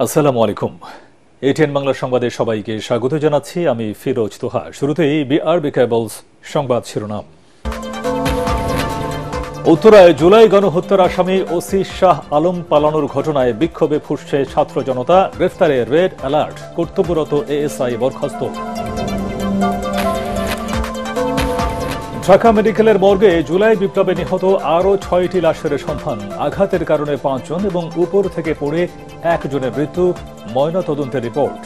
আসসালামু আলাইকুম। এটিএন বাংলা সংবাদে সবাইকে স্বাগত জানাচ্ছি। আমি ফিরোজ তোহা। শুরুতেই বিআরবি কেবলস সংবাদ শিরোনাম। উত্তরায় জুলাই গণহত্যার আসামি ওসি শাহ আলম পালানোর ঘটনায় বিক্ষোভে ফুঁসছে ছাত্র জনতা। গ্রেফতারে রেড অ্যালার্ট, কর্তব্যরত এএসআই বরখাস্ত। ঢাকা মেডিকেলের মর্গে জুলাই বিপ্লবে নিহত আরও 6টি লাশের সন্ধান। আঘাতের কারণে 5 জন এবং উপর থেকে পড়ে 1 জনের মৃত্যু, ময়নাতদন্তের রিপোর্ট।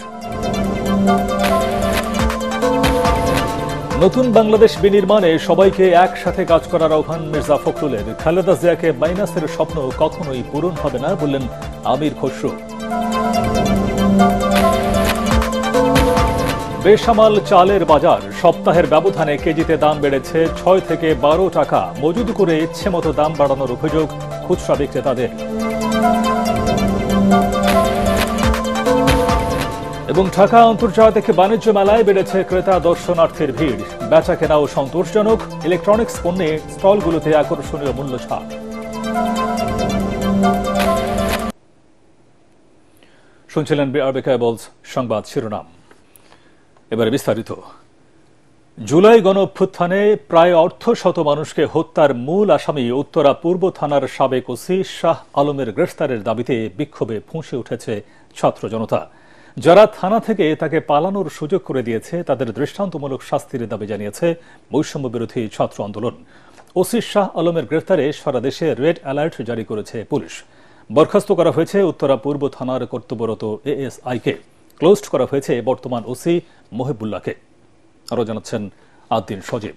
নতুন বাংলাদেশ বিনির্মাণে সবাইকে একসাথে কাজ করার আহ্বান মির্জা ফখরুলের। খালেদা জিয়াকে মাইনাসের স্বপ্ন কখনোই পূরণ হবে না বললেন আমির খসরু। বেসামাল চালের বাজার, সপ্তাহের ব্যবধানে কেজিতে দাম বেড়েছে 6 থেকে 12 টাকা। মজুদ করে ইচ্ছেমতো দাম বাড়ানোর অভিযোগ খুচরা বিক্রেতাদের। এবং ঢাকা আন্তর্জাতিক বাণিজ্য মেলায় বেড়েছে ক্রেতা দর্শনার্থীর ভিড়। বেচা কেনাও সন্তোষজনক। ইলেকট্রনিক্স পণ্যে স্টলগুলোতে আকর্ষণীয় মূল্য ছাড়। শুনছিলেন বিআরবি কেবলস সংবাদ শিরোনাম। এবারে বিস্তারিত। জুলাই গণঅভ্যুত্থানে প্রায় অর্ধশত মানুষকে হত্যার মূল আসামি উত্তরা পূর্ব থানার সাবেক ওসি শাহ আলমের গ্রেফতারের দাবিতে বিক্ষোভে ফুঁসে উঠেছে ছাত্র জনতা। যারা থানা থেকে তাকে পালানোর সুযোগ করে দিয়েছে তাদের দৃষ্টান্তমূলক শাস্তির দাবি জানিয়েছে বৈষম্য বিরোধী ছাত্র আন্দোলন। ওসি শাহ আলমের গ্রেফতারে সারা দেশে রেড অ্যালার্ট জারি করেছে পুলিশ। বরখাস্ত করা হয়েছে উত্তরা পূর্ব থানার কর্তব্যরত এএসআইকে। ক্লোজড করা হয়েছে বর্তমান ওসি মহিবুল্লাহকে। আরো জানাচ্ছেন আদ্দিন সজীব।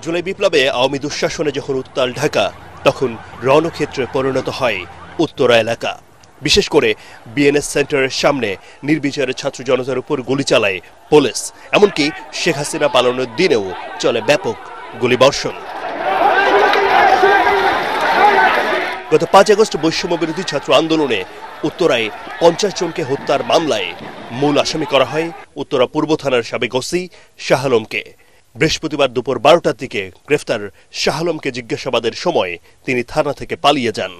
জুলাই বিপ্লবে আওয়ামী দুঃশাসনে যখন উত্তাল ঢাকা, তখন রণক্ষেত্রে পরিণত হয় উত্তরা এলাকা। বিশেষ করে বিএনএস সেন্টারের সামনে নির্বিচারে ছাত্র জনতার উপর গুলি চালায় পুলিশ। এমনকি শেখ হাসিনা পালানোর দিনেও চলে ব্যাপক গুলিবর্ষণ। গত 5 আগস্ট বৈষম্য বিরোধী ছাত্র আন্দোলনে উত্তরায় 50 জনকে হত্যার মামলায় মূল আসামি করা হয় উত্তরা পূর্ব থানার সাবেক ওসি শাহ আলমকে। বৃহস্পতিবার দুপুর 12টার দিকে গ্রেফতার শাহ আলমকে জিজ্ঞাসাবাদের সময় তিনি থানা থেকে পালিয়ে যান।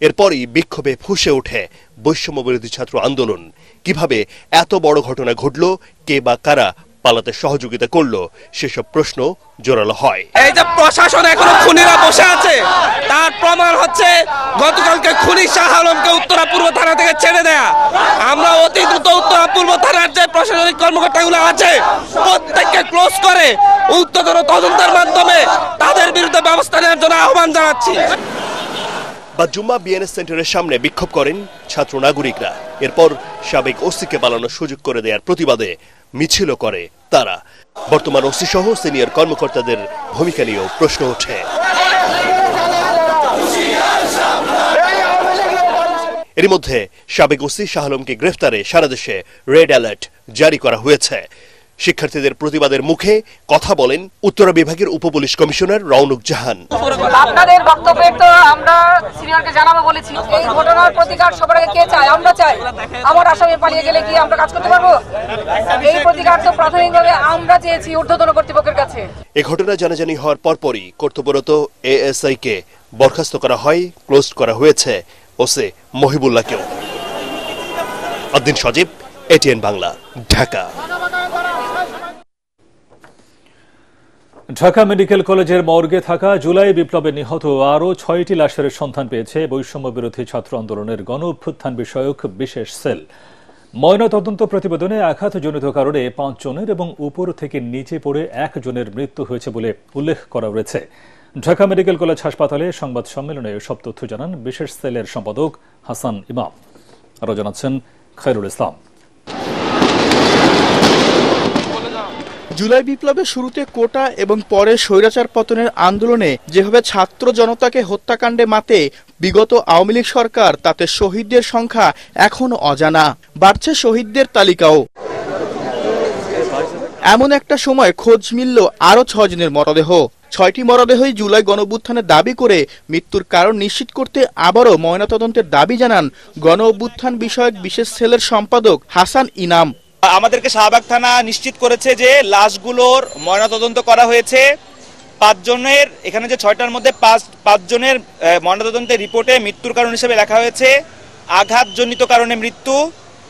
এরপরই বিক্ষোভে ফুঁসে ওঠে বৈষম্য বিরোধী ছাত্র আন্দোলন। কিভাবে এত বড় ঘটনা ঘটল, কে বা কারা পালাতে সহযোগিতা করলো, সেসব প্রশ্ন জোরালো হয়। এই যে প্রশাসন এখনো খুনিরা বসে আছে, তার প্রমাণ হচ্ছে গতকালকে খুনি শাহ আলমকে উত্তরা পূর্ব থানা থেকে ছেড়ে দেয়া। আমরা অতি দ্রুত উত্তরা পূর্ব থানার যে প্রশাসনিক কর্মকর্তাগুলো আছে প্রত্যেককে ক্লোজ করে উচ্চতর তদন্তের মাধ্যমে তাদের বিরুদ্ধে ব্যবস্থা নেওয়ার জন্য আহ্বান জানাচ্ছি। জুম্মা বিএনএস সেন্টারের সামনে বিক্ষোভ করেন ছাত্র নাগরিকরা। এরপর সাবেক ওসিকে পালানোর সুযোগ করে দেওয়ার প্রতিবাদে মিছিল করে তারা। বর্তমান ওসি সহ সিনিয়র কর্মকর্তাদের ভূমিকা নিয়েও প্রশ্ন ওঠে। এর মধ্যে সাবেক ওসি শাহ আলমকে গ্রেফতারে সারা দেশে রেড অ্যালার্ট জারি করা হয়েছে। শিক্ষার্থীদের প্রতিবাদের মুখে কথা বলেন উত্তরা বিভাগের উপপুলিশ কমিশনার রওনক জাহান। আপনাদের বক্তব্যে তো আমরা সিনিয়রকে জানাবো বলেছি। এই ঘটনার প্রতিকার সবার আগে কে চায়? আমরা চাই। আমার আসামি পালিয়ে গেলে কি আমরা কাজ করতে পারবো? এই প্রতিকার তো প্রাথমিকভাবে আমরা চেয়েছি ঊর্ধ্বতন কর্তৃপক্ষের কাছে। এই ঘটনা জানাজানি হওয়ার পরপরই কর্তব্যরত এএসআইকে বরখাস্ত করা হয়, ক্লোজ করা হয়েছে ওসি মহিবুল্লাহকেও। আদ্দিন সজীব, এটিএন বাংলা, ঢাকা। ঢাকা মেডিকেল কলেজের মর্গে থাকা জুলাই বিপ্লবে নিহত আরও 6টি লাশের সন্ধান পেয়েছে বৈষম্য বিরোধী ছাত্র আন্দোলনের গণ অভ্যুত্থান বিষয়ক বিশেষ সেল। ময়নাতদন্ত প্রতিবেদনে আঘাতজনিত কারণে 5 জনের এবং উপর থেকে নিচে পড়ে 1 জনের মৃত্যু হয়েছে বলে উল্লেখ করা হয়েছে। ঢাকা মেডিকেল কলেজ হাসপাতালে সংবাদ সম্মেলনে সব তথ্য জানান বিশেষ সেলের সম্পাদক হাসান ইমাম। আরও জানাচ্ছেন খায়রুল ইসলাম। জুলাই বিপ্লবের শুরুতে কোটা এবং পরে স্বৈরাচার পতনের আন্দোলনে যেভাবে ছাত্র জনতাকে হত্যাকাণ্ডে মাতে বিগত আওয়ামী লীগ সরকার, তাতে শহীদদের সংখ্যা এখনো অজানা। বাড়ছে শহীদদের তালিকাও। এমন একটা সময় খোঁজ মিলল আরও 6 জনের মরদেহ। 6টি মরদেহই জুলাই গণঅভ্যুত্থানের দাবি করে মৃত্যুর কারণ নিশ্চিত করতে আবারও ময়নাতদন্তের দাবি জানান গণ অভ্যুত্থান বিষয়ক বিশেষ সেলের সম্পাদক হাসান ইনাম। আমাদেরকে শাহবাগ থানা নিশ্চিত করেছে যে লাশগুলোর ময়নাতদন্ত করা হয়েছে 5 জনের, এখানে যে 6টার মধ্যে 5 জনের ময়নাতদন্তের রিপোর্টে মৃত্যুর কারণ হিসেবে লেখা হয়েছে আঘাতজনিত কারণে মৃত্যু,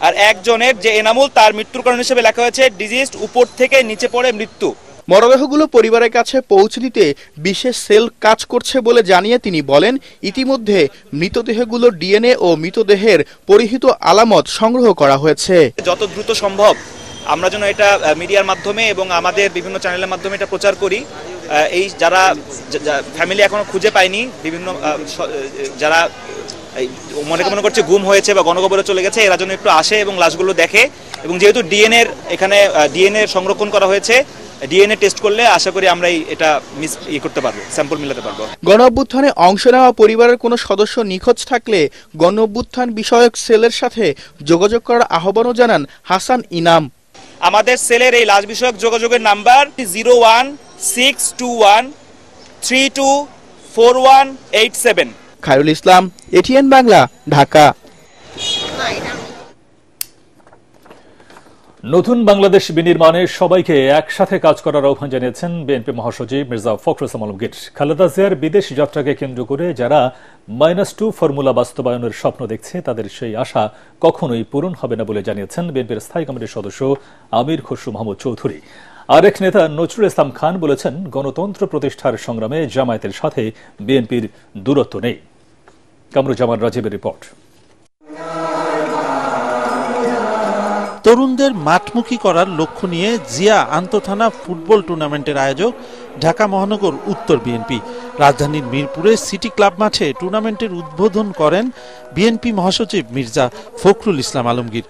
আর একজনের যে এনামুল তার মৃত্যুর কারণ হিসেবে লেখা হয়েছে ডিজিজড উপর থেকে নিচে পড়ে মৃত্যু। মরদেহগুলো পরিবারের কাছে পৌঁছে দিতে বিশেষ সেল কাজ করছে বলে জানিয়ে তিনি বলেন, ইতিমধ্যে মৃতদেহগুলোর ডিএনএ ও মৃতদেহের পরিহিত আলামত সংগ্রহ করা হয়েছে। যত দ্রুত সম্ভব আমরা যেন এটা মিডিয়ার মাধ্যমে এবং আমাদের বিভিন্ন চ্যানেলের মাধ্যমে এটা প্রচার করি। এই যারা ফ্যামিলি এখনো খুঁজে পায়নি, বিভিন্ন যারা মনে করছে গুম হয়েছে বা গণকবরে চলে গেছে, এরা যেন একটু আসে এবং লাশগুলো দেখে। এবং যেহেতু এখানে ডিএনএ সংরক্ষণ করা হয়েছে, ডিএনএ টেস্ট করলে আশা করি আমরা এটা করতে পারবো, স্যাম্পল মিলাতে পারবো। গণ অভ্যুত্থানে অংশ নেওয়া পরিবারের কোনো সদস্য নিখোঁজ থাকলে গণ অভ্যুত্থান বিষয়ক সেলের সাথে যোগাযোগ করার আহ্বানও জানান হাসান ইনাম। আমাদের সেলের এই লাশ বিষয়ক যোগাযোগের নাম্বার 01621324187। খায়রুল ইসলাম, এটিএন বাংলা, ঢাকা। নতুন বাংলাদেশ বিনির্মাণে সবাইকে একসাথে কাজ করার আহ্বান জানিয়েছেন বিএনপি মহাসচিব মির্জা ফখরুল ইসলাম আলমগীর। খালেদা জিয়ার বিদেশ যাত্রাকে কেন্দ্র করে যারা -2 ফর্মুলা বাস্তবায়নের স্বপ্ন দেখছে, তাদের সেই আশা কখনোই পূরণ হবে না বলে জানিয়েছেন বিএনপির স্থায়ী কমিটির সদস্য আমির খসরু মাহমুদ চৌধুরী। আরেক নেতা নজরুল ইসলাম খান বলেছেন, গণতন্ত্র প্রতিষ্ঠার সংগ্রামে জামায়াতের সাথে বিএনপির দূরত্ব নেই। কামরুজ্জামান রাজীবের রিপোর্ট। তরুণদের মাঠমুখী করার লক্ষ্য নিয়ে জিয়া আন্তঃথানা ফুটবল টুর্নামেন্টের আয়োজক ঢাকা মহানগর উত্তর বিএনপি। রাজধানীর মিরপুরে সিটি ক্লাব মাঠে টুর্নামেন্টের উদ্বোধন করেন বিএনপি মহাসচিব মির্জা ফখরুল ইসলাম আলমগীর।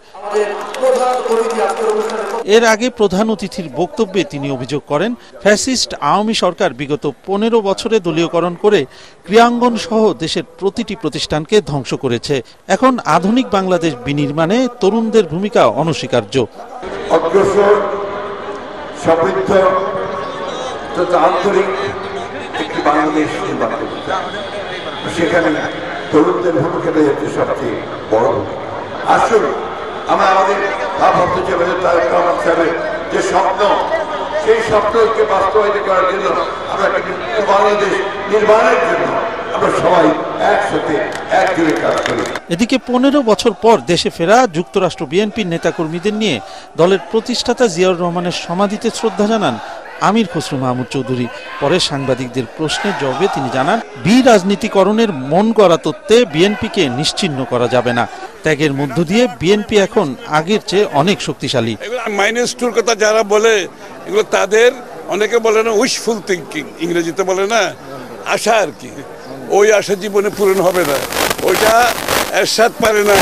এর আগে প্রধান অতিথির বক্তব্যে তিনি অভিযোগ করেন, ফ্যাসিস্ট আওয়ামী সরকার বিগত 15 বছরে দলীয়করণ করে ক্রীড়াঙ্গন সহ দেশের প্রতিটি প্রতিষ্ঠানকে ধ্বংস করেছে। এখন আধুনিক বাংলাদেশ বিনির্মাণে তরুণদের ভূমিকা অনস্বীকার্য। অগ্রসর, সমৃদ্ধ, আন্তরিক একটি বাংলাদেশ নির্মাণ করতে, সেখানে তরুণদের ভূমিকাটাই হচ্ছে সবচেয়ে বড় ভূমিকা। আসুন আমরা আমাদের ভাবতে চাই তারেক রহমান সাহেবের যে স্বপ্ন, সেই স্বপ্নকে বাস্তবায়িত করার জন্য আমরা বাংলাদেশ নির্মাণের জন্য আমরা সবাই একসাথে একযোগে কাজ করি। এদিকে 15 বছর পর দেশে ফেরা যুক্তরাষ্ট্র বিএনপির নেতাকর্মীদের নিয়ে দলের প্রতিষ্ঠাতা জিয়াউর রহমানের সমাধিতে শ্রদ্ধা জানান আমির খসরু মাহমুদ চৌধুরী। পরে সাংবাদিকদের প্রশ্নের জবাবে তিনি জানান, বিরাজনীতিকরণের মন গড়া তত্ত্বে বিএনপিকে নিশ্চিহ্ন করা যাবে না। ত্যাগের মধ্য দিয়ে বিএনপি এখন আগের চেয়ে অনেক শক্তিশালী। -2 কথা যারা বলে, এগুলো তাদের অনেকে বলে না উইশফুল থিঙ্কিং, ইংরেজিতে বলে না, আশা আর কি। ওই আশা জীবনে পূরণ হবে না। ওইটা এরশাদ পারে না,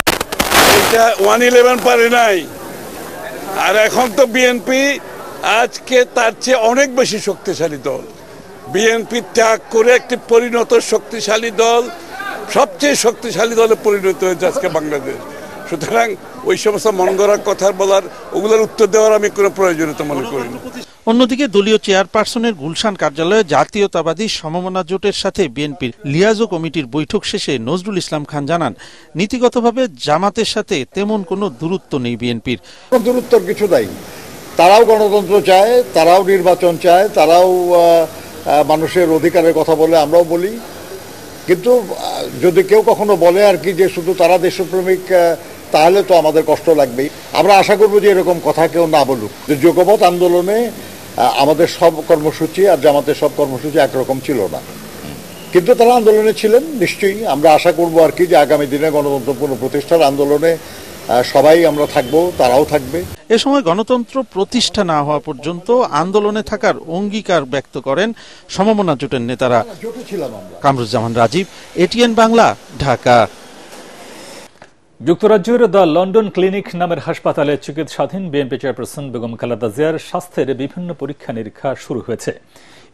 ওইটা 111 পারে নাই। আর এখন তো বিএনপি আজকে তার চেয়ে অনেক বেশি শক্তিশালী দল। বিএনপি ত্যাগ করে একটি পরিণত শক্তিশালী দল, সবচেয়ে শক্তিশালী দলে পরিণত হয়েছে আজকে বাংলাদেশ। সুতরাং ওই সমস্ত মন গড়া কথা বলার, ওগুলোর উত্তর দেওয়ার আমি কোনো প্রয়োজনীয়তা মনে করি না। অন্যদিকে দলীয় চেয়ারপারসনের গুলশান কার্যালয়ে জাতীয়তাবাদী সমমনা জোটের সাথে বিএনপির লিয়াজো কমিটির বৈঠক শেষে নজরুল ইসলাম খান জানান, নীতিগতভাবে জামাতের সাথে তেমন কোনো দূরত্ব নেই বিএনপির। দূরত্বর কিছু নাই। তারাও গণতন্ত্র চায়, তারাও নির্বাচন চায়, তারাও মানুষের অধিকারের কথা বলে, আমরাও বলি। কিন্তু যদি কেউ কখনো বলে আর কি যে শুধু তারা দেশপ্রেমিক, তাহলে তো আমাদের কষ্ট লাগবেই। আমরা আশা করবো যে এরকম কথা কেউ না বলুক। যে যুগপৎ আন্দোলনে আমাদের সব কর্মসূচি আর জামাতের সব কর্মসূচি একরকম ছিল না, কিন্তু তারা আন্দোলনে ছিলেন। নিশ্চয়ই আমরা আশা করবো আর কি যে আগামী দিনে গণতন্ত্র পুনঃপ্রতিষ্ঠার আন্দোলনে সবাই আমরা থাকবো, তারাও থাকবে। এ সময় গণতন্ত্র প্রতিষ্ঠা না হওয়া পর্যন্ত আন্দোলনে থাকার অঙ্গীকার ব্যক্ত করেন সমমনা জোটের নেতারা। কামরুজ্জামান রাজীব, এটিএন বাংলা, ঢাকা। যুক্তরাজ্যের দ্য লন্ডন ক্লিনিক নামের হাসপাতালে চিকিৎসাধীন বিএনপি চেয়ারপারসন বেগম খালেদা জিয়ার স্বাস্থ্যের বিভিন্ন পরীক্ষা নিরীক্ষা শুরু হয়েছে।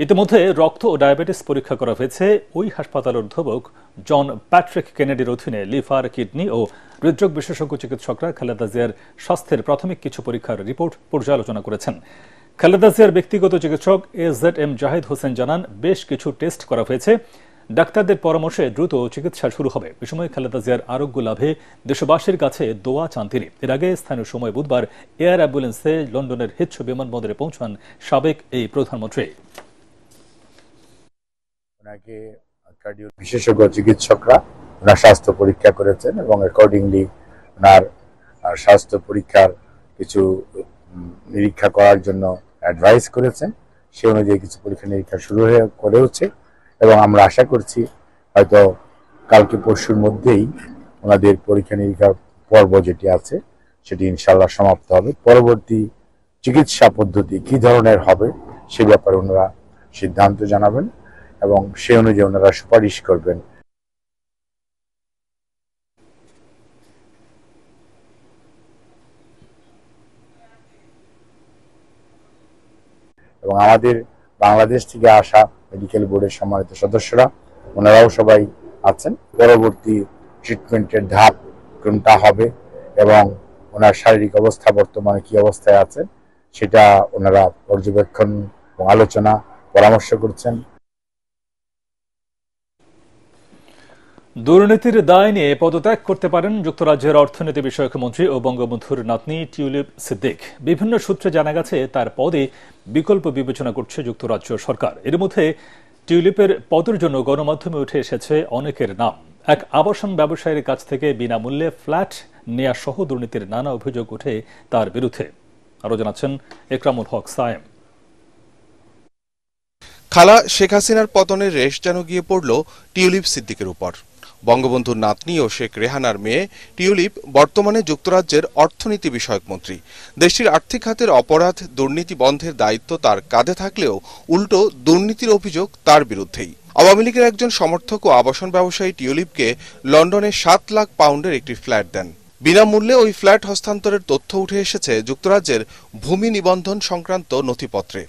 ইতিমধ্যে রক্ত ও ডায়াবেটিস পরীক্ষা করা হয়েছে। ওই হাসপাতালের অধ্যাপক জন প্যাট্রিক কেনেডির অধীনে লিভার, কিডনি ও হৃদরোগ বিশেষজ্ঞ চিকিৎসকরা খালেদা জিয়ার স্বাস্থ্যের প্রাথমিক কিছু পরীক্ষার রিপোর্ট পর্যালোচনা করেছেন। খালেদা জিয়ার ব্যক্তিগত চিকিৎসক AZM জাহিদ হোসেন জানান, বেশ কিছু টেস্ট করা হয়েছে। ডাক্তারদের পরামর্শে দ্রুত চিকিৎসা শুরু হবে। এ সময় খালেদা জিয়ার আরোগ্য লাভে দেশবাসীর কাছে দোয়া চান তিনি। এর আগে স্থানীয় সময় বুধবার এয়ার অ্যাম্বুলেন্সে লন্ডনের হিথ্রো বিমানবন্দরে পৌঁছান সাবেক এই প্রধানমন্ত্রী। ওনাকে কার্ডিও বিশেষজ্ঞ চিকিৎসকরা ওনার স্বাস্থ্য পরীক্ষা করেছেন এবং অ্যাকর্ডিংলি ওনার স্বাস্থ্য পরীক্ষার কিছু নিরীক্ষা করার জন্য অ্যাডভাইস করেছেন। সে অনুযায়ী কিছু পরীক্ষা নিরীক্ষা শুরু হচ্ছে এবং আমরা আশা করছি হয়তো কালকে পরশুর মধ্যেই ওনাদের পরীক্ষা নিরীক্ষার পর্ব যেটি আছে সেটি ইনশাআল্লাহ সমাপ্ত হবে। পরবর্তী চিকিৎসা পদ্ধতি কি ধরনের হবে সে ব্যাপারে ওনারা সিদ্ধান্ত জানাবেন এবং সে অনুযায়ী ওনারা সুপারিশ করবেন। এবং আমাদের বাংলাদেশ থেকে আসা মেডিকেল বোর্ডের সম্মানিত সদস্যরা ওনারাও সবাই আছেন। পরবর্তী ট্রিটমেন্টের ধাপ কোনটা হবে এবং ওনার শারীরিক অবস্থা বর্তমানে কি অবস্থায় আছেন সেটা ওনারা পর্যবেক্ষণ এবং আলোচনা পরামর্শ করছেন। দুর্নীতির দায় নিয়ে পদত্যাগ করতে পারেন যুক্তরাজ্যের অর্থনীতি বিষয়ক মন্ত্রী ও বঙ্গবন্ধুর নাতনি টিউলিপ সিদ্দিক। বিভিন্ন সূত্রে জানা গেছে তার পদে বিকল্প বিবেচনা করছে যুক্তরাজ্য সরকার। এর মধ্যে টিউলিপের পদের জন্য গণমাধ্যমে উঠে এসেছে অনেকের নাম। এক আবাসন ব্যবসায়ীর কাছ থেকে বিনামূল্যে ফ্ল্যাট নেয়া সহ দুর্নীতির নানা অভিযোগ উঠে তার বিরুদ্ধে। আরো জানাচ্ছেন একরামুল হক সায়েম। খালা শেখ হাসিনার পতনের রেশ যেন গিয়ে পড়ল টিউলিপ সিদ্দিকের উপর। বঙ্গবন্ধুর নাতনি ও শেখ রেহানার মেয়ে টিউলিপ বর্তমানে যুক্তরাজ্যের অর্থনীতি বিষয়ক মন্ত্রী। দেশটির আর্থিক খাতের অপরাধ দুর্নীতি বন্ধের দায়িত্ব তার কাঁধে থাকলেও উল্টো দুর্নীতির অভিযোগ তার বিরুদ্ধেই। আওয়ামী লীগের একজন সমর্থক ও আবাসন ব্যবসায়ী টিউলিপকে লন্ডনে 7 লাখ পাউন্ডের একটি ফ্ল্যাট দেন। বিনামূল্যে ওই ফ্ল্যাট হস্তান্তরের তথ্য উঠে এসেছে যুক্তরাজ্যের ভূমি নিবন্ধন সংক্রান্ত নথিপত্রে।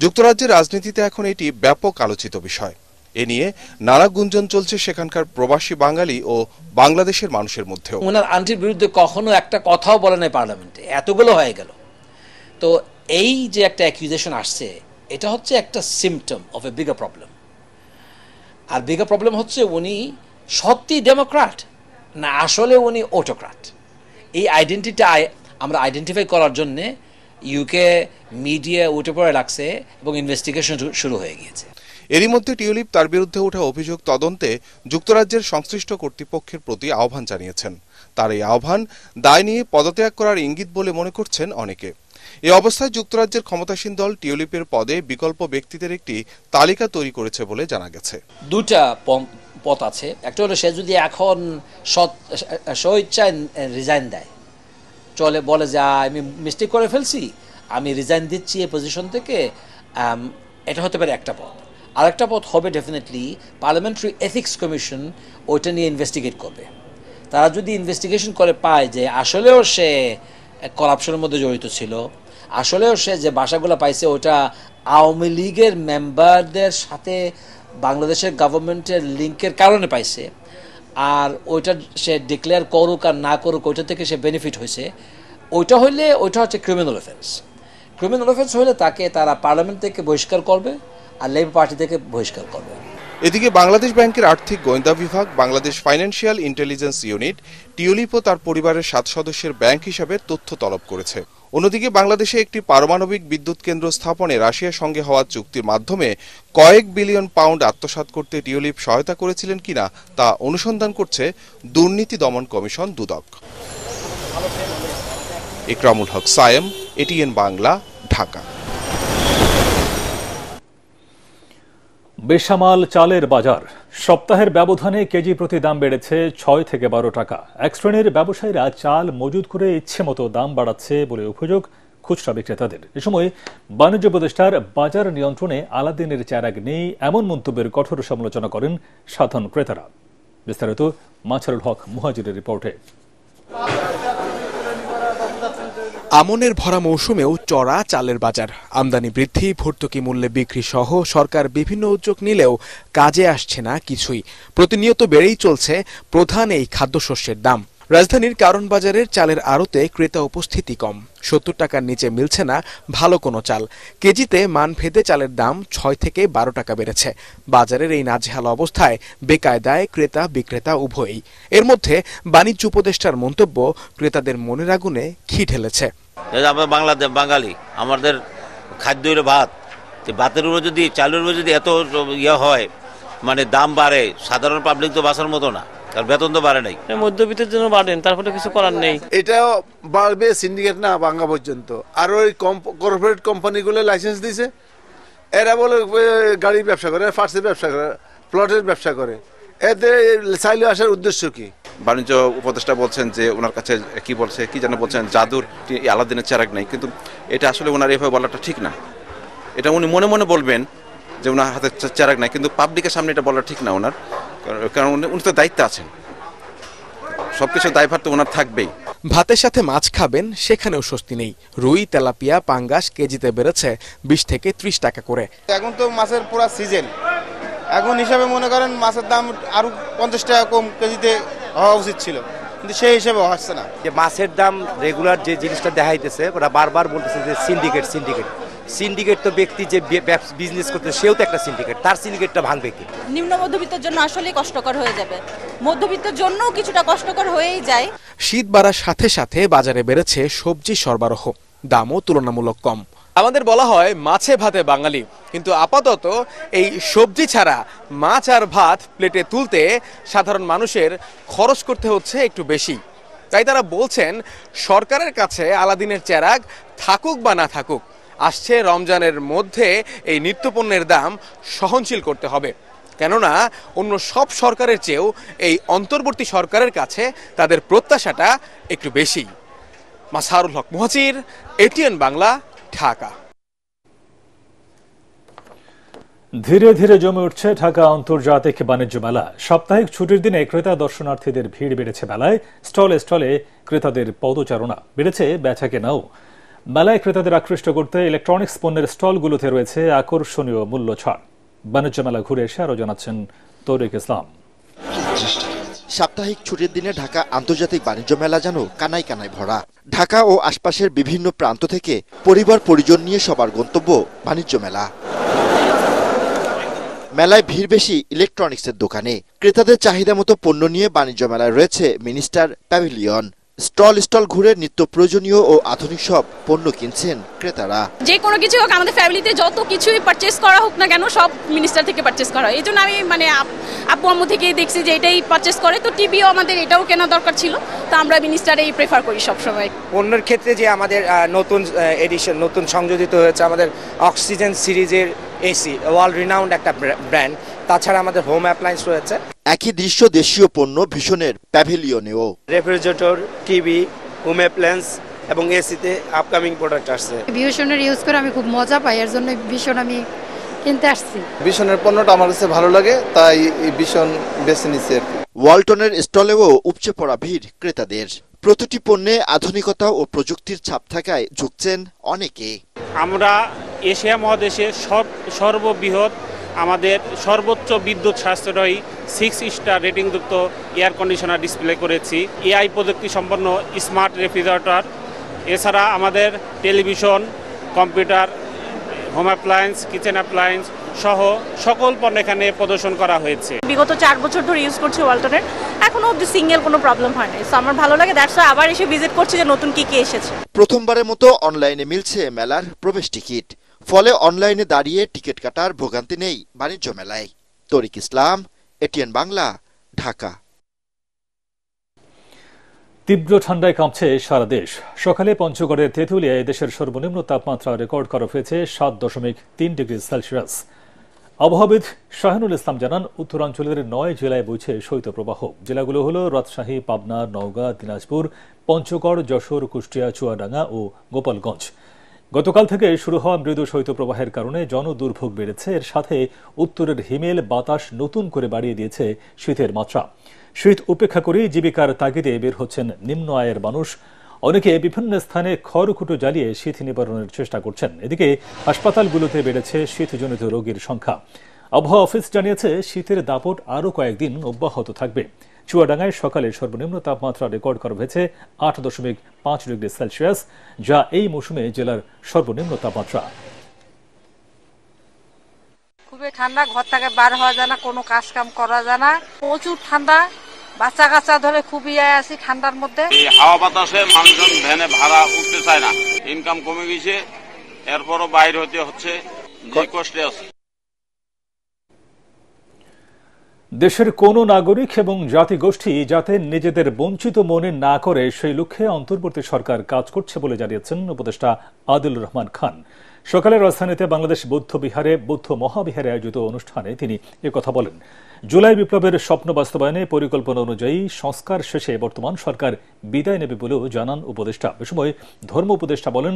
যুক্তরাজ্যের রাজনীতিতে এখন এটি ব্যাপক আলোচিত বিষয়। এ নিয়ে নানা গুঞ্জন চলছে সেখানকার প্রবাসী বাঙালি ও বাংলাদেশের মানুষের মধ্যেও। ওনার আন্টির বিরুদ্ধে কখনো একটা কথাও বলে নাই পার্লামেন্টে, এতগুলো হয়ে গেল। তো এই যে একটা অ্যাকিউজেশন আসছে এটা হচ্ছে একটা symptom of a bigger problem. আর বিগার প্রবলেম হচ্ছে উনি সত্যি ডেমোক্র্যাট না আসলে উনি অটোক্র্যাট। এই আইডেন্টিটা আমরা আইডেন্টিফাই করার জন্যে ইউকে মিডিয়া উঠে পড়ে লাগছে এবং ইনভেস্টিগেশন শুরু হয়ে গিয়েছে। এরই মধ্যে টিউলিপ তার বিরুদ্ধে ওঠা অভিযোগ তদন্তে যুক্তরাজ্যের সংশ্লিষ্ট কর্তৃপক্ষের প্রতি আহ্বান জানিয়েছেন। তার এই আহ্বান দায় নিয়ে পদত্যাগ করার ইঙ্গিত বলে মনে করছেন অনেকে। এই অবস্থায় যুক্তরাজ্যের ক্ষমতাসীন দল টিউলিপের পদে বিকল্প ব্যক্তিদের একটি তালিকা তৈরি করেছে বলে জানা গেছে। দুটা পথ আছে। একটা হলো সে যদি এখন স্বইচ্ছায় রিজাইন দেয়, চলে বলে যে আমি মিস্টেক করে ফেলছি, আমি রিজাইন দিচ্ছি এই পজিশন থেকে, এটা হতে পারে একটা পথ। আরেকটা পথ হবে ডেফিনেটলি পার্লামেন্টারি এথিক্স কমিশন ওইটা নিয়ে ইনভেস্টিগেট করবে। তারা যদি ইনভেস্টিগেশন করে পায় যে আসলেও সে করাপশনের মধ্যে জড়িত ছিল, আসলেও সে যে বাসাগুলো পাইছে ওটা আওয়ামী লীগের মেম্বারদের সাথে বাংলাদেশের গভর্নমেন্টের লিঙ্কের কারণে পাইছে, আর ওইটা সে ডিক্লেয়ার করুক আর না করুক ওইটা থেকে সে বেনিফিট হয়েছে, ওইটা হইলে ওইটা হচ্ছে ক্রিমিনাল অফেন্স। ক্রিমিনাল অফেন্স হলে তাকে তারা পার্লামেন্ট থেকে বহিষ্কার করবে আর লেবার পার্টি থেকে বহিষ্কার করবে। এদিকে বাংলাদেশ ব্যাংকের আর্থিক গোয়েন্দা বিভাগ, Bangladesh financial intelligence unit Tulip ও তার পরিবারের 7 সদস্যের ব্যাংক হিসাবে তথ্য তলব করেছে। অন্যদিকে বাংলাদেশে একটি পারমাণবিক বিদ্যুৎ কেন্দ্র স্থাপনে রাশিয়ার সঙ্গে হওয়া চুক্তির মাধ্যমে কয়েক বিলিয়ন পাউন্ড আত্মসাৎ করতে টিউলিপ সহায়তা করেছিলেন কিনা তা অনুসন্ধান করছে দুর্নীতি দমন কমিশন দুদক। ইকরামুল হক সায়েম, এটিএন বাংলা, ঢাকা। বেসামাল চালের বাজার সপ্তাহের ব্যবধানে কেজি প্রতি দাম বেড়েছে 6 থেকে 12 টাকা। এক শ্রেণীর ব্যবসায়ীরা চাল মজুদ করে ইচ্ছে মতো দাম বাড়াচ্ছে বলে অভিযোগ খুচরা বিক্রেতাদের। এ সময় বাণিজ্য উপদেষ্টার বাজার নিয়ন্ত্রণে আলাদিনের চারাগ নেই এমন মন্তব্যের কঠোর সমালোচনা করেন সাধারণ ক্রেতারা। বিস্তারিত মাছারুল হক মুহাজিরের রিপোর্টে। আমনের ভরা মৌসুমেও চড়া চালের বাজার, আমদানি বৃদ্ধি, ভর্তুকি মূল্যে বিক্রি সহ সরকার বিভিন্ন উদ্যোগ নিলেও কাজে আসছে না কিছুই। প্রতিনিয়ত বেড়েই চলছে প্রধান এই খাদ্যশস্যের দাম। রাজধানীর কারণ বাজারের চালের আড়তে ক্রেতা উপস্থিতি কম। 70 টাকার নিচে মিলছে না ভালো কোনো চাল। কেজিতে মানভেদে চালের দাম 6 থেকে 12 টাকা বেড়েছে। বাজারের এই নাজেহাল অবস্থায় বেকায়দায় ক্রেতা বিক্রেতা উভয়ই। এর মধ্যে বাণিজ্য উপদেষ্টার মন্তব্য ক্রেতাদের মনের আগুনে ঘি ঢেলেছে। আমরা বাঙালি, আমাদের খাদ্য হলো ভাত। ভাতের উপর যদি চালের উপর যদি এত ইয়ে হয়, মানে দাম বাড়ে, সাধারণ পাবলিক তো বাঁচার মতো না, তার বেতন তো বাড়ে নাই। মধ্যবিত্তের জন্য বাড়েন, তারপরে কিছু করার নেই। এটাও বাড়বে, সিন্ডিকেট না ভাঙা পর্যন্ত। আর ওই কর্পোরেট কোম্পানিগুলো লাইসেন্স দিছে, এরা বলে গাড়ির ব্যবসা করে, ফার্সের ব্যবসা করে, প্লটের ব্যবসা করে, এতে চাইলে আসার উদ্দেশ্য কি? বাণিজ্য উপদেষ্টা বলছেন যে ওনার কাছে কি বলছে, কি যেন বলছেন, জাদুর আলাদিনের চেরাগ নেই, কিন্তু এটা আসলে ওনার এভাবে বলাটা ঠিক না। এটা উনি মনে মনে বলবেন যে ওনার হাতে চেরাগ নাই, কিন্তু পাবলিকের সামনে এটা বলা ঠিক না ওনার, কারণ উনি তো দায়িত্বে আছেন, সবকিছু দায়ভার তো ওনার থাকবেই। ভাতের সাথে মাছ খাবেন, সেখানেও স্বস্তি নেই। রুই, তেলাপিয়া, পাঙ্গাস কেজিতে বেড়েছে 20 থেকে 30 টাকা করে। এখন তো মাছের পুরা সিজন, এখন হিসাবে মনে করেন মাছের দাম আরো 50 টাকা কম কেজিতে হওয়া উচিত ছিল, কিন্তু সেই হিসাবে হচ্ছে না। যে মাছের দাম রেগুলার যে জিনিসটা দেখাইতেছে, ওরা বারবার বলতেছে যে সিন্ডিকেট সিন্ডিকেট সিন্ডিকেট। তো ব্যক্তি যে বিজনেস করতে সেও তো একটা সিন্ডিকেট, তার সিন্ডিকেটটা ভাঙবে কি? নিম্ন মধ্যবিত্তের জন্য আসলে কষ্টকর হয়ে যাবে, মধ্যবিত্তের জন্য কিছুটা কষ্টকর হয়েই যায়। শীত বাড়ার সাথে সাথে বাজারে বেড়েছে সবজি সরবরাহ, দামও তুলনামূলক কম। আমাদের বলা হয় মাছে ভাতে বাঙালি, কিন্তু আপাতত এই সবজি ছাড়া মাছ আর ভাত প্লেটে তুলতে সাধারণ মানুষের খরচ করতে হচ্ছে একটু বেশি। তাই তারা বলছেন সরকারের কাছে আলাদিনের চেরাগ থাকুক বা না থাকুক, আসছে রমজানের মধ্যে এই নিত্যপণ্যের দাম সহনশীল করতে হবে। কেননা অন্য সব সরকারের চেয়েও এই অন্তর্বর্তী সরকারের কাছে তাদের প্রত্যাশাটা একটু বেশি। মাসহারুল হক মুহাজির, এটিএন বাংলা, ঢাকা। ধীরে ধীরে জমে উঠছে ঢাকা আন্তর্জাতিক বাণিজ্য মেলা। সাপ্তাহিক ছুটির দিনে ক্রেতা দর্শনার্থীদের ভিড় বেড়েছে মেলায়। স্টলে স্টলে ক্রেতাদের পদচারণা, বেড়েছে বেচাকেনাও। মেলায় ক্রেতাদের আকৃষ্ট করতে ইলেকট্রনিক্স পণ্যের স্টলগুলোতে রয়েছে আকর্ষণীয় মূল্য ছাড়। বাণিজ্য মেলা ঘুরে এসে আরো জানাচ্ছেন তৌরিক ইসলাম। সাপ্তাহিক ছুটির দিনে ঢাকা আন্তর্জাতিক বাণিজ্য মেলা যেন কানায় কানায় ভরা। ঢাকা ও আশপাশের বিভিন্ন প্রান্ত থেকে পরিবার পরিজন নিয়ে সবার গন্তব্য বাণিজ্য মেলা। মেলায় ভিড় বেশি ইলেকট্রনিক্সের দোকানে। ক্রেতাদের চাহিদা মতো পণ্য নিয়ে বাণিজ্য মেলায় রয়েছে মিনিস্টার প্যাভিলিয়ন। স্টল স্টল ঘুরে নিত্য প্রয়োজনীয় ও আধুনিক সব পণ্য কিনছেন ক্রেতারা। যে কোনো কিছু হোক, আমাদের ফ্যামিলিতে যত কিছুই পারচেস করা হোক না কেন, সব মিনিস্টার থেকে পারচেস করা হয়। এই জন্য আমি আব্বু আম্মু থেকে দেখছি যে এটাই পারচেস করে, তো টিভিও আমাদের এটাও কেনা দরকার ছিল, তো আমরা মিনিস্টারেই প্রেফার করি সবসময়। পণ্যের ক্ষেত্রে যে আমাদের নতুন এডিশন, নতুন সংযোজিত হয়েছে আমাদের অক্সিজেন সিরিজের এসি, ওয়ার্ল্ড রিনাউন্ড একটা ব্র্যান্ড। তাছাড়া আমাদের হোম অ্যাপ্লায়েন্স রয়েছে। একই দৃশ্য দেশীয় পণ্য ভীষণের প্যাভিলিয়নেও। রেফ্রিজারেটর, টিভি, হোম অ্যাপ্লায়েন্স এবং এসিতে আপকামিং প্রোডাক্ট আসছে। ভীষণের ইউজ করে আমি খুব মজা পাই, এর জন্য ভীষণ আমি কিনতে আসছি। ভীষণের পণ্যটা আমার কাছে ভালো লাগে, তাই ভীষণ বেছে নিচ্ছি আর কি। ওয়ালটনের স্টলেও উপচে পড়া ভিড় ক্রেতাদের। প্রতিটি পণ্যে আধুনিকতা ও প্রযুক্তির ছাপ থাকায় ঝুঁকছেন অনেকে। আমরা এশিয়া মহাদেশে সর্ববৃহৎ, আমাদের সর্বোচ্চ বিদ্যুৎ সাশ্রয়ী 6 স্টার রেটিংযুক্ত এয়ার কন্ডিশনার ডিসপ্লে করেছি, এআই প্রযুক্তি সম্পন্ন স্মার্ট রেফ্রিজারেটর। এছাড়া আমাদের television, computer, home appliance, kitchen appliance সহ সকল পণ্য এখানে প্রদর্শন করা হয়েছে। বিগত 4 বছর ধরে ইউজ করছি ওয়ালটনের, এখনো অবধি সিঙ্গেল কোনো প্রবলেম হয় না। সো আমার ভালো লাগে, দ্যাটস ওয়াই আবার এসে ভিজিট করছি যে নতুন কি কি এসেছে। প্রথমবারের মতো অনলাইনে মিলছে মেলার প্রবেশ টিকিট, ফলে অনলাইনে দাঁড়িয়ে টিকিট কাটার ভোগান্তি নেই বাণিজ্য মেলায়। তৌরিক ইসলাম, এটিএন বাংলা, ঢাকা। তীব্র ঠান্ডায় কাঁপছে সারা দেশ। সকালে পঞ্চগড়ের তেঁতুলিয়ায় দেশের সর্বনিম্ন তাপমাত্রা রেকর্ড করা হয়েছে 7.3 ডিগ্রি সেলসিয়াস। আবহাওয়াবিদ শাহিনুল ইসলাম জানান, উত্তরাঞ্চলের 9 জেলায় বইছে শৈত্যপ্রবাহ। জেলাগুলো হল রাজশাহী, পাবনা, নওগাঁ, দিনাজপুর, পঞ্চগড়, যশোর, কুষ্টিয়া, চুয়াডাঙ্গা ও গোপালগঞ্জ। গতকাল থেকে শুরু হওয়া মৃদু শৈত্যপ্রবাহের কারণে জনদুর্ভোগ বেড়েছে। এর সাথে উত্তরের হিমেল বাতাস নতুন করে বাড়িয়ে দিয়েছে শীতের মাত্রা। শীত উপেক্ষা করেই জীবিকার তাগিদে বের হচ্ছেন নিম্ন আয়ের মানুষ। অনেকে বিভিন্ন স্থানে খড়কুটো জ্বালিয়ে শীত নিবারণের চেষ্টা করছেন। এদিকে হাসপাতালগুলোতে বেড়েছে শীতজনিত রোগীর সংখ্যা। আবহাওয়া অফিস জানিয়েছে, শীতের দাপট আরও কয়েকদিন অব্যাহত থাকবে। চুয়াডাঙ্গায় সকালে সর্বনিম্ন তাপমাত্রা রেকর্ড করা হয়েছে 8.5 ডিগ্রি সেলসিয়াস, যা এই মৌসুমে জেলার সর্বনিম্ন তাপমাত্রা। খুবই ঠান্ডা, ঘর থেকে বার হওয়া যায় না, কোনো কাজ কাম করা যায় না, প্রচুর ঠান্ডা। বাচ্চা কাচ্চা ধরে খুবই আছি ঠান্ডার মধ্যে। এই হাওয়া বাতাসে মানুষজন ভ্যানে ভাড়া উঠতে চায় না, ইনকাম কমে গেছে, এরপরও বাইরে হতে হচ্ছে, যে কষ্টে আছে। দেশের কোনো নাগরিক এবং জাতিগোষ্ঠী যাতে নিজেদের বঞ্চিত মনে না করে সেই লক্ষ্যে অন্তর্বর্তী সরকার কাজ করছে বলে জানিয়েছেন উপদেষ্টা আদিলুর রহমান খান। সকালে রাজধানীতে বাংলাদেশ বৌদ্ধ বিহারে বৌদ্ধ মহাবিহারে আয়োজিত অনুষ্ঠানে তিনি একথা বলেন। জুলাই বিপ্লবের স্বপ্ন বাস্তবায়নে পরিকল্পনা অনুযায়ী সংস্কার শেষে বর্তমান সরকার বিদায় নেবে বলেও জানান উপদেষ্টা। এ সময় ধর্ম উপদেষ্টা বলেন,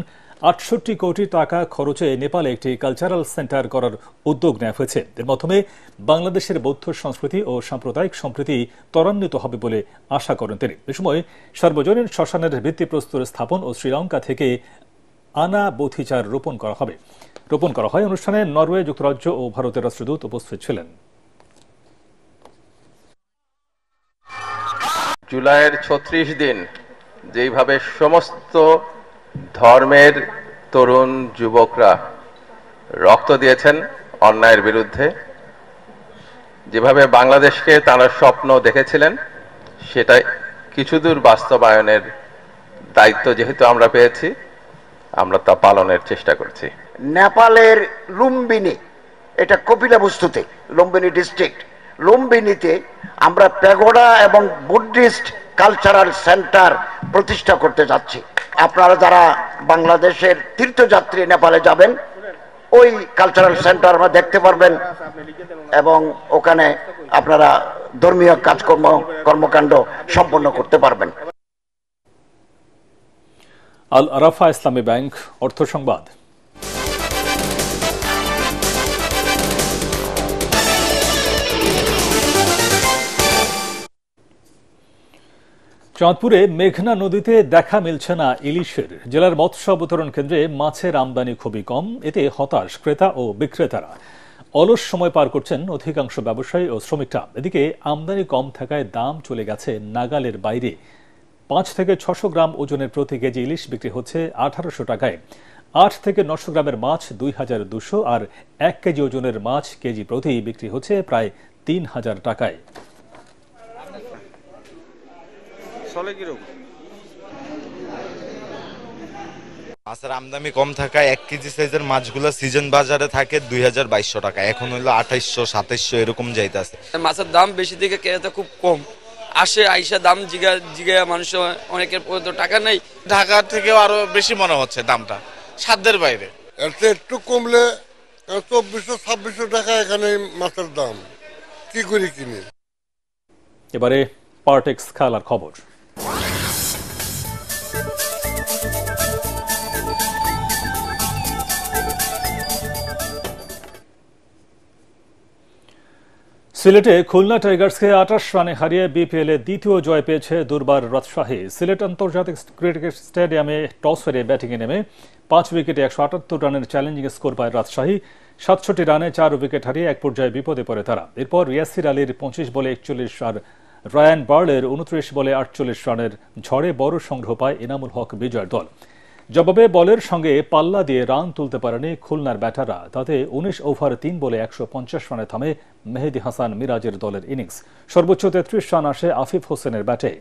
৬৮ কোটি টাকা খরচে নেপালে একটি কালচারাল সেন্টার করার উদ্যোগ নেওয়া হয়েছে। এর মাধ্যমে বাংলাদেশের বৌদ্ধ সংস্কৃতি ও সাম্প্রদায়িক সম্প্রীতি ত্বরান্বিত হবে বলে আশা করেন তিনি। এ সময় সার্বজনীন শ্মশানের ভিত্তিপ্রস্তর স্থাপন ও শ্রীলঙ্কা থেকে আনা বোধিচার রোপণ করা হয়। অনুষ্ঠানে নরওয়ে, যুক্তরাজ্য ও ভারতের রাষ্ট্রদূত উপস্থিত ছিলেন। জুলাইয়ের ৩৬ দিন যেইভাবে সমস্ত ধর্মের তরুণ যুবকরা রক্ত দিয়েছেন অন্যায়ের বিরুদ্ধে, যেভাবে বাংলাদেশকে তারা স্বপ্ন দেখেছিলেন, সেটা কিছুদূর বাস্তবায়নের দায়িত্ব যেহেতু আমরা পেয়েছি, আমরা তা পালনের চেষ্টা করছি। নেপালের লুম্বিনী, এটা কপিলাবস্তুতে লুম্বিনী ডিস্ট্রিক্ট, লুম্বিনীতে আমরা প্যাগোডা এবং বুদ্ধিস্ট কালচারাল সেন্টার প্রতিষ্ঠা করতে যাচ্ছি। আপনারা যারা বাংলাদেশের তীর্থযাত্রী নেপালে যাবেন, ওই কালচারাল সেন্টার আপনারা দেখতে পারবেন এবং ওখানে আপনারা ধর্মীয় কর্মকাণ্ড সম্পন্ন করতে পারবেন। আল আরাফা ইসলামী ব্যাংক অর্থ সংবাদ। চাঁদপুরে মেঘনা নদীতে দেখা মিলছে না ইলিশের। জেলার মৎস্য অবতরণ কেন্দ্রে মাছের আমদানি খুবই কম, এতে হতাশ ক্রেতা ও বিক্রেতারা। অলস সময় পার করছেন অধিকাংশ ব্যবসায়ী ও শ্রমিকরা। এদিকে আমদানি কম থাকায় দাম চলে গেছে নাগালের বাইরে। ৫ থেকে ৬০০ গ্রাম ওজনের প্রতি কেজি ইলিশ বিক্রি হচ্ছে ১৮০০ টাকায়। ৮ থেকে ৯০০ গ্রামের মাছ ২,২০০ আর ১ কেজি ওজনের মাছ কেজি প্রতি বিক্রি হচ্ছে প্রায় ৩,০০০ টাকায়। মাছের আমদানি কম থাকায় ১ কেজি সাইজের মাছগুলো সিজন বাজারে থাকে ২,২২০ টাকা, এখন হইলো ২৮০০, ২৭০০ এরকম যাইতেছে। মাছের দাম বেশি থেকে ক্রেতা খুব কম আসে, আইসা দাম জিগা মানুষ অনেকের টাকা নেই। ঢাকা থেকেও আরো বেশি মনে হচ্ছে দামটা, সাধ্যের বাইরে। একটু কমলে ২৪০০-২৬০০ টাকা এখানে মাছের দাম, কি করে কিনে। এবারে পার্টেক্স খেলার খবর। সিলেটে খুলনা টাইগার্সকে ২৮ রানে হারিয়ে বিপিএল এ দ্বিতীয় জয় পেয়েছে দুর্বার রাজশাহী। সিলেট আন্তর্জাতিক ক্রিকেট স্টেডিয়ামে টস হেরে ব্যাটিংয়ে নেমে ৫ উইকেটে ১৭৮ রানের চ্যালেঞ্জিং স্কোর পায় রাজশাহী। ৬৭ রানে ৪ উইকেট হারিয়ে এক পর্যায়ে বিপদে পড়ে তারা। এরপর ইয়াসির আলীর ২৫ বলে ৪১ আর রায়ান বার্লের ২৯ বলে ৪৮ রানের ঝড়ে বড় সংগ্রহ পায় এনামুল হক বিজয়ের দল। জবাবে বলের সঙ্গে পাল্লা দিয়ে রান তুলতে পারেনি খুলনার ব্যাটাররা। তাতে ১৯ ওভার ৩ বলে ১৫০ রানে থামে মেহেদী হাসান মিরাজের দলের ইনিংস। সর্বোচ্চ ৩৩ রান আসে আফিফ হোসেনের ব্যাটে।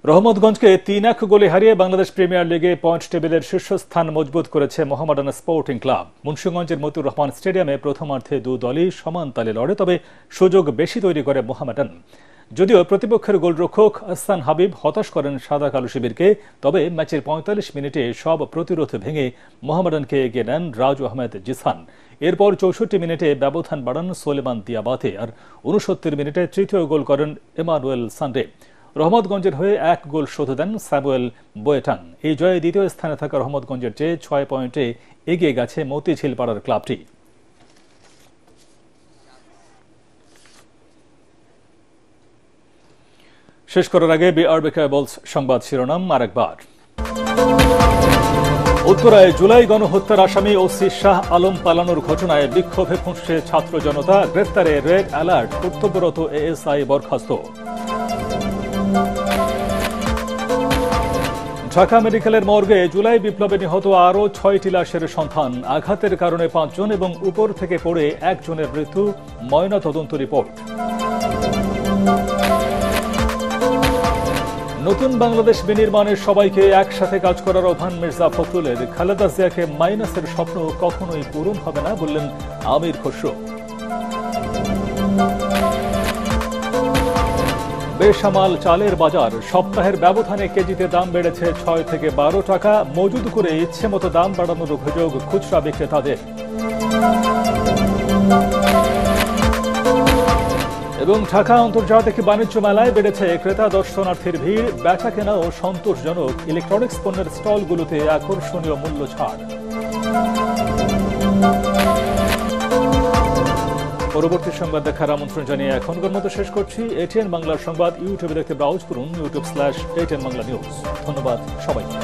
রহমতগঞ্জকে ৩-১ গোলে হারিয়ে বাংলাদেশ প্রিমিয়ার লিগে পয়েন্ট টেবিলের শীর্ষস্থান মজবুত করেছে মোহামেডান স্পোর্টিং ক্লাব। মুন্সিগঞ্জের মতিউর রহমান স্টেডিয়ামে প্রথমার্ধে দু দলই সমান তালে লড়ে, তবে সুযোগ বেশি তৈরি করে মোহামেডান। যদিও প্রতিপক্ষের গোলরক্ষক আহসান হাবিব হতাশ করেন সাদা কালো শিবিরকে, তবে ম্যাচের ৪৫ মিনিটে সব প্রতিরোধ ভেঙে মোহামেডানকে এগিয়ে নেন রাজু আহমেদ জিসান। এরপর ৬৪ মিনিটে ব্যবধান বাড়ান সোলেমান দিয়াবাতে, আর ৬৯ মিনিটে তৃতীয় গোল করেন এমানুয়েল সানডে। রহমতগঞ্জের হয়ে ১ গোল শোধ দেন স্যামুয়েল বোয়েটাং। এই জয়ে দ্বিতীয় স্থানে থাকা রহমতগঞ্জের চেয়ে ৬ পয়েন্টে এগিয়ে গেছে মতিঝিল পাড়ার ক্লাবটি। শেষ করার আগে বিআরবি কেবলস সংবাদ শিরোনাম আরেকবার। উত্তরায় জুলাই গণহত্যার আসামি ওসি শাহ আলম পালানোর ঘটনায় বিক্ষোভে ফুঁসছে ছাত্র জনতা। গ্রেফতারে রেড অ্যালার্ট, কর্তব্যরত এএসআই বরখাস্ত। ঢাকা মেডিকেলের মর্গে জুলাই বিপ্লবে নিহত আরও ৬টি লাশের সন্ধান। আঘাতের কারণে ৫ জন এবং উপর থেকে পড়ে ১ জনের মৃত্যু, ময়নাতদন্ত রিপোর্ট। নতুন বাংলাদেশ বিনির্মাণের সবাইকে একসাথে কাজ করার আহ্বান মির্জা ফখরুলের। খালেদা জিয়াকে মাইনাসের স্বপ্ন কখনোই পূরণ হবে না বললেন আমির খসরু। বেসামাল চালের বাজার, সপ্তাহের ব্যবধানে কেজিতে দাম বেড়েছে 6 থেকে 12 টাকা। মজুদ করে ইচ্ছে মতো দাম বাড়ানোর অভিযোগ খুচরা বিক্রেতাদের। এবং ঢাকা আন্তর্জাতিক বাণিজ্য মেলায় বেড়েছে ক্রেতা দর্শনার্থীর ভিড়। বেচা কেনাও সন্তোষজনক। ইলেকট্রনিক্স পণ্যের স্টলগুলোতে আকর্ষণীয় মূল্য ছাড়। পরবর্তী সংবাদ দেখার আমন্ত্রণ জানিয়ে এখনকার মতো শেষ করছি। এটিএন বাংলার সংবাদ ইউটিউবে দেখতে ব্রাউজ করুন youtube.com/ATN Bangla News। ধন্যবাদ সবাইকে।